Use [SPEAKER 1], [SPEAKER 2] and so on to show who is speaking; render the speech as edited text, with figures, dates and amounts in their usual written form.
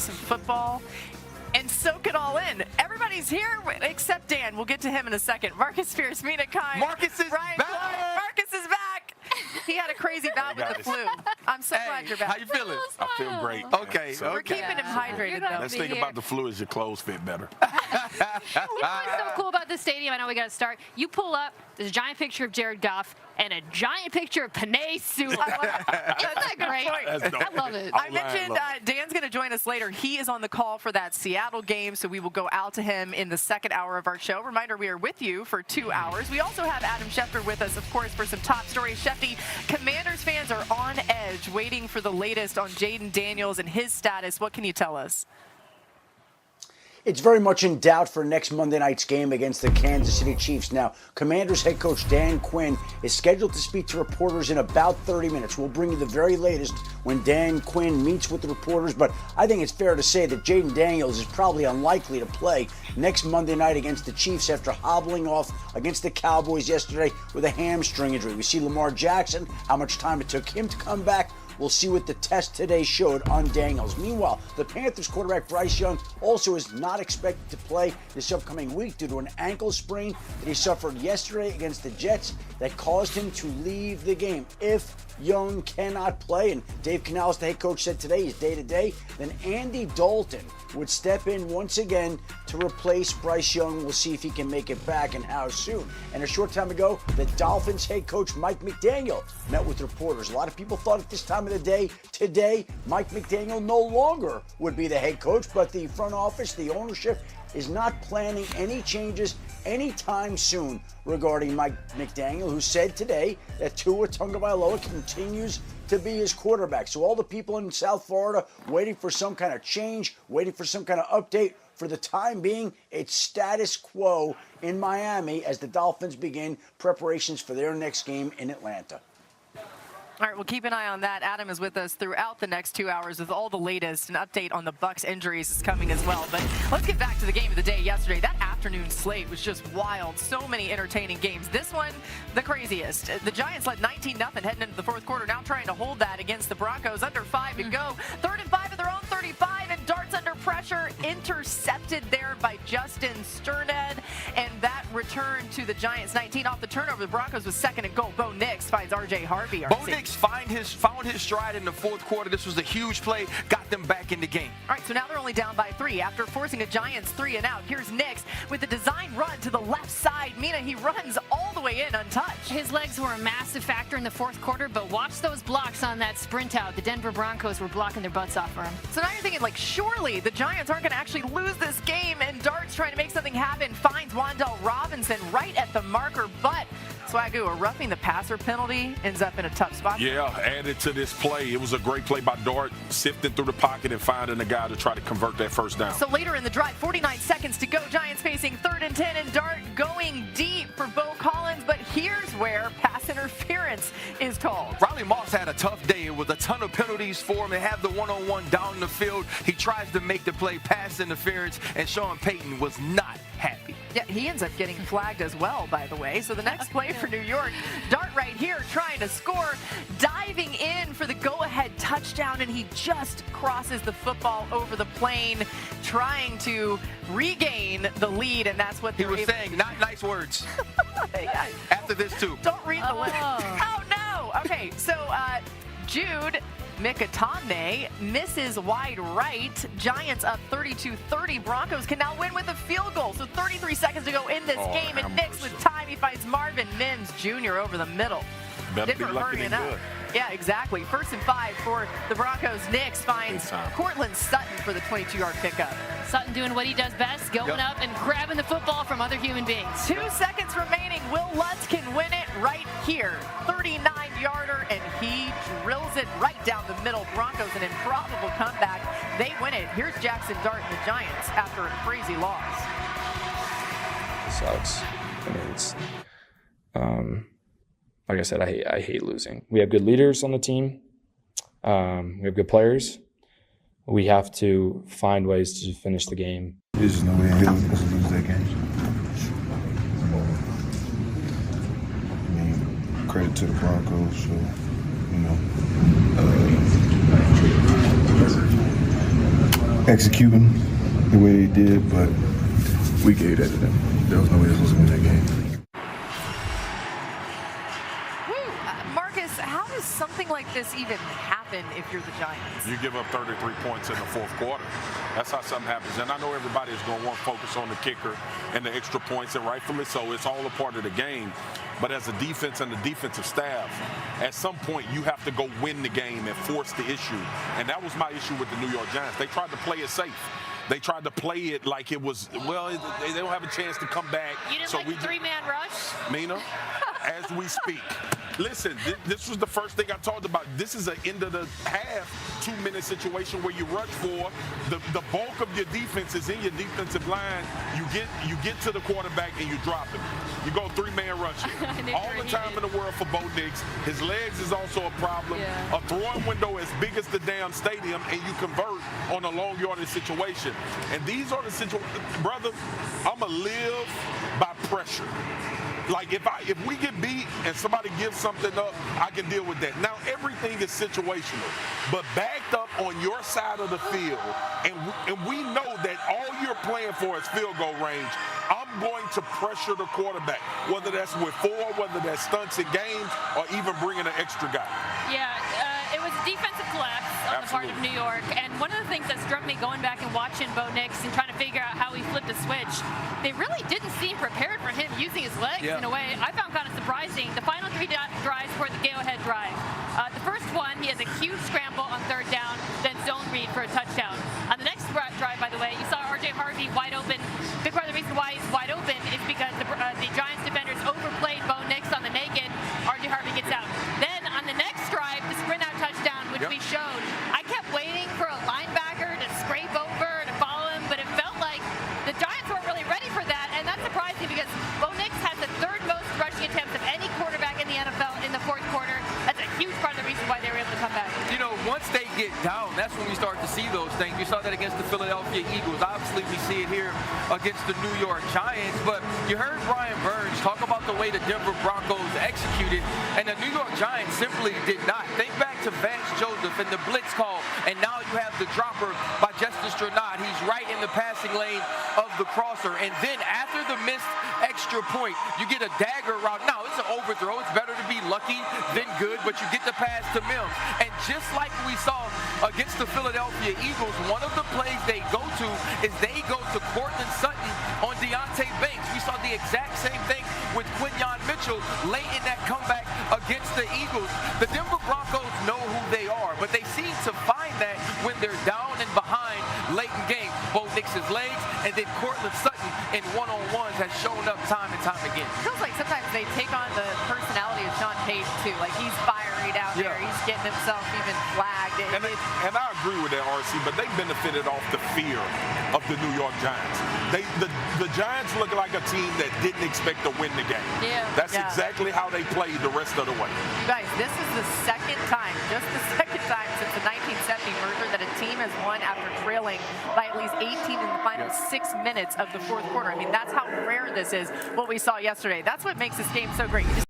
[SPEAKER 1] some football, and soak it all in. Everybody's here except Dan. We'll get to him in a second. Marcus Pierce, Mina Kimes,
[SPEAKER 2] Marcus is
[SPEAKER 1] Ryan
[SPEAKER 2] back.
[SPEAKER 1] Clark. Marcus is back. He had a crazy bout with the flu. I'm so glad you're back.
[SPEAKER 2] How you feeling?
[SPEAKER 3] I feel great.
[SPEAKER 2] Okay,
[SPEAKER 3] So,
[SPEAKER 1] We're keeping him hydrated, though.
[SPEAKER 3] Let's think about the flu as your clothes fit better.
[SPEAKER 4] You know what's so cool about this stadium? I know we got to start. You pull up, there's a giant picture of Jared Goff and a giant picture of Panay Sewell. Isn't that great? I love it.
[SPEAKER 1] I mentioned Dan's going to join us later. He is on the call for that Seattle game, so we will go out to him in the second hour of our show. Reminder, we are with you for 2 hours. We also have Adam Schefter with us, of course, for some top stories. Shefty, Commanders fans are on edge, waiting for the latest on Jaden Daniels and his status. What can you tell us?
[SPEAKER 5] It's very much in doubt for next Monday night's game against the Kansas City Chiefs. Now, Commanders head coach Dan Quinn is scheduled to speak to reporters in about 30 minutes. We'll bring you the very latest when Dan Quinn meets with the reporters, but I think it's fair to say that Jaden Daniels is probably unlikely to play next Monday night against the Chiefs after hobbling off against the Cowboys yesterday with a hamstring injury. We see Lamar Jackson, how much time it took him to come back. We'll see what the test today showed on Daniels. Meanwhile, the Panthers quarterback Bryce Young also is not expected to play this upcoming week due to an ankle sprain that he suffered yesterday against the Jets that caused him to leave the game. If Young cannot play, and Dave Canales, the head coach, said today he's day-to-day, then Andy Dalton would step in once again to replace Bryce Young. We'll see if he can make it back and how soon. And a short time ago, the Dolphins head coach Mike McDaniel met with reporters. A lot of people thought at this time of the day, today, Mike McDaniel no longer would be the head coach, but the front office, the ownership, is not planning any changes anytime soon regarding Mike McDaniel, who said today that Tua Tagovailoa continues to be his quarterback. So all the people in South Florida waiting for some kind of change, waiting for some kind of update. For the time being, it's status quo in Miami as the Dolphins begin preparations for their next game in Atlanta.
[SPEAKER 1] All right, we'll keep an eye on that. Adam is with us throughout the next 2 hours with all the latest. An update on the Bucs injuries is coming as well. But let's get back to the game of the day yesterday. That afternoon slate was just wild. So many entertaining games. This one, the craziest. The Giants led 19-0 heading into the fourth quarter, now trying to hold that against the Broncos. Under 5 to go. 3rd and 5 at their own 35, and darts under pressure. Intercepted there by Justin Sterned. And that return to the Giants 19 off the turnover. The Broncos was 2nd and goal. Bo Nix finds R.J. Harvey.
[SPEAKER 2] Bo Nix found his stride in the fourth quarter. This was a huge play, got them back in the game.
[SPEAKER 1] All right, so now they're only down by 3 after forcing a Giants 3 and out. Here's Nix with a design run to the left side. Mina, he runs all the way in untouched.
[SPEAKER 4] His legs were a massive factor in the fourth quarter, but watch those blocks on that sprint out. The Denver Broncos were blocking their butts off for him.
[SPEAKER 1] So now you're thinking, like, surely the Giants aren't going to actually lose this game, and Dart's trying to make something happen, finds Wan'Dale Robinson right at the marker, but Swagoo, a roughing the passer penalty ends up in a tough spot.
[SPEAKER 3] Yeah, added to this play. It was a great play by Dart, sifting through the pocket and finding a guy to try to convert that first down.
[SPEAKER 1] So later in the drive, 49 seconds to go. Giants facing 3rd and 10, and Dart going deep for Bo Collins, but here's where pass interference is called.
[SPEAKER 2] Riley Moss had a tough day. It was a ton of penalties for him. They have the one-on-one down the field. He tries to make the play, pass interference, and Sean Payton was not happy.
[SPEAKER 1] Yeah, he ends up getting flagged as well, by the way. So the next play for New York, Dart right here trying to score, diving in for the go-ahead touchdown, and he just crosses the football over the plane, trying to regain the lead, and that's what
[SPEAKER 2] he was saying. Not nice words.
[SPEAKER 1] Yeah.
[SPEAKER 2] After this, too.
[SPEAKER 1] Don't read the list. Oh, no. Okay, so Jude Mikatamne misses wide right. Giants up 32-30. Broncos can now win with a field goal. So 33 seconds to go in this game. And Knicks with time. He finds Marvin Mims Jr. over the middle.
[SPEAKER 3] Better be lucky than good.
[SPEAKER 1] Yeah, exactly. 1st and 5 for the Broncos. Knicks finds Cortland Sutton for the 22-yard pickup.
[SPEAKER 4] Sutton doing what he does best, going up and grabbing the football from other human beings.
[SPEAKER 1] 2 seconds remaining. Will Lutz can win it right here. 39-yarder, and he drills it right down the middle. Broncos, an improbable comeback. They win it. Here's Jackson Dart and the Giants after a crazy loss.
[SPEAKER 6] It sucks. I mean, it's like I said, I hate losing. We have good leaders on the team. We have good players. We have to find ways to finish the game.
[SPEAKER 7] There's just no way in hell we're supposed to lose that game. I mean, credit to the Broncos for, executing the way they did, but we gave that to them. There was no way they were supposed to win that game.
[SPEAKER 1] Marcus, how does something like this even happen if you're the Giants?
[SPEAKER 3] You give up 33 points in the fourth quarter. That's how something happens. And I know everybody is going to want to focus on the kicker and the extra points, and rightfully so. It's all a part of the game. But as a defense and the defensive staff, at some point you have to go win the game and force the issue. And that was my issue with the New York Giants. They tried to play it safe. They tried to play it like it was, well, they don't have a chance to come back.
[SPEAKER 4] You didn't
[SPEAKER 3] so
[SPEAKER 4] like the three-man rush?
[SPEAKER 3] Mina, as we speak. Listen, this was the first thing I talked about. This is an end of the half 2-minute situation where you rush for the bulk of your defense is in your defensive line. You get to the quarterback and you drop him. You go 3-man rush. All the time in the world for Bo Nix. His legs is also a problem.
[SPEAKER 4] Yeah.
[SPEAKER 3] A throwing window as big as the damn stadium, and you convert on a long yardage situation. And these are the situations, brother. I'ma live by pressure. Like if we get beat and somebody gives something up, I can deal with that. Now everything is situational, but backed up on your side of the field, and we know that all you're playing for is field goal range. I'm going to pressure the quarterback, whether that's with 4, whether that's stunts in games, or even bringing an extra guy.
[SPEAKER 4] Yeah, it was defensive collapse on the part of New York. And one of the things that struck me going back and watching Bo Nix and trying to figure out how he flipped the switch, they really didn't seem prepared for him using his legs in a way I found kind of surprising. The final 3 drives for the go-ahead drive. The first one, he has a huge scramble on 3rd down, then zone read for a touchdown. On the next drive, by the way, you saw R.J. Harvey wide open. Big part of the reason why he's wide open is because the Giants defenders overplayed Bo Nix on the naked. R.J. Harvey gets out. Then on the next drive, the sprint out touchdown, which we showed, I kept waiting for a linebacker to scrape over to follow him, but it felt like the Giants weren't really ready for that, and that surprised me because Bo Nix has the 3rd most rushing attempts of any quarterback in the NFL in the 4th quarter. That's a huge part of the reason why they were able to come back.
[SPEAKER 2] You know, once they get down, that's when we start to see those things. We saw that against the Philadelphia Eagles. Obviously, we see it here against the New York Giants. But you heard Brian Burns talk about the way the Denver Broncos executed, and the New York Giants simply did not. Think back to Vance Joseph and the blitz call, and now you have the dropper by Justin Strnad. He's right in the passing lane of the crosser. And then after the missed extra point, you get a dagger route. Now, it's an overthrow. It's better to be lucky than good, but you get the pass to Mims. And just like we saw against the Philadelphia Eagles, one of the plays they go to is they go to Cortland Sutton on Deontay Banks. We saw the exact same thing with Quinyon Mitchell late in that comeback against the Eagles. The Denver Broncos know who they are, but they seem to find that when they're down and behind late in game. Bo Nix's legs, and then Cortland Sutton in one-on-ones has shown up time and time again.
[SPEAKER 1] Feels like sometimes they take on the personality of Sean Payton too. Like he's fiery down there. He's getting himself even flagged.
[SPEAKER 3] And I agree with that, RC, but they benefited off the fear of the New York Giants. The Giants look like a team that didn't expect to win the game.
[SPEAKER 1] Yeah.
[SPEAKER 3] That's exactly how they played the rest of the way.
[SPEAKER 1] You guys, this is the second time, just the second time since the 1970 merger that a team has won after trailing by at least 18 in the final 6 minutes of the 4th quarter. I mean, that's how rare this is, what we saw yesterday. That's what makes this game so great.